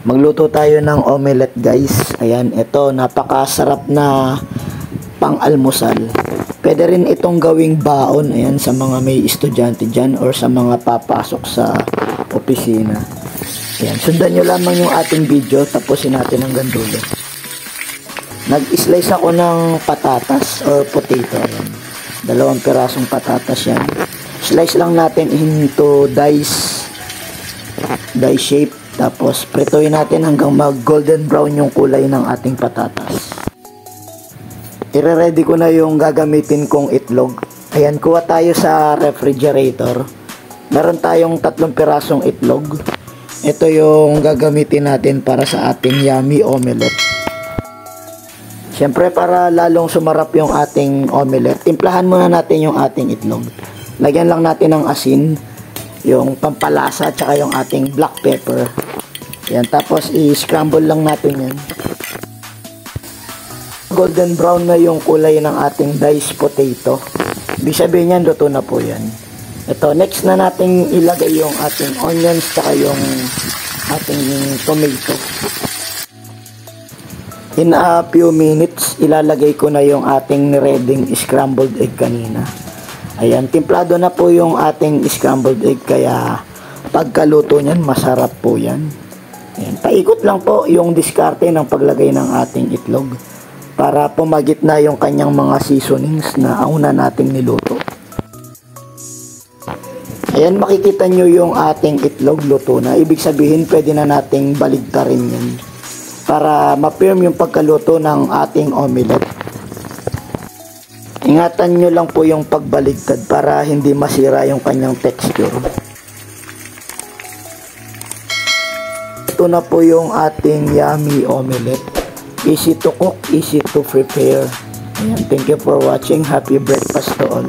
Magluto tayo ng omelette guys. Ayan, ito napakasarap na pang-almusal. Pwede rin itong gawing baon, ayan, sa mga may estudyante dyan or sa mga papasok sa opisina. Ayan, sundan nyo lamang yung ating video, tapusin natin hanggang dulo. Nag-slice ako ng patatas or potato. Ayan, 2 pirasong patatas yan. Slice lang natin into dice shape. Tapos prituin natin hanggang mag golden brown yung kulay ng ating patatas. I-ready ko na yung gagamitin kong itlog. Ayan, kuha tayo sa refrigerator. Meron tayong 3 pirasong itlog. Ito yung gagamitin natin para sa ating yummy omelette. Siyempre, para lalong sumarap yung ating omelette, timplahan muna natin yung ating itlog. Lagyan lang natin ng asin, yung pampalasa, tsaka yung ating black pepper. Yan, tapos i-scramble lang natin yan. Golden brown na yung kulay ng ating diced potato. Ibig sabihin yan, luto na po yan. Ito, next na natin ilagay yung ating onions, tsaka yung ating tomato. In a few minutes, ilalagay ko na yung ating nireding scrambled egg kanina. Ayan, timplado na po yung ating scrambled egg, kaya pagkaluto niyan, masarap po yan. Ayan, paikot lang po yung diskarte ng paglagay ng ating itlog para pumagit na yung kanyang mga seasonings na una nating niluto. Ayan, makikita nyo yung ating itlog luto na. Ibig sabihin, pwede na nating baligtarin yan para ma-firm yung pagkaluto ng ating omelette. Ingatan nyo lang po yung pagbaligtad para hindi masira yung kanyang texture. Ito na po yung ating yummy omelette. Easy to cook, easy to prepare. Ayan, thank you for watching. Happy breakfast to all.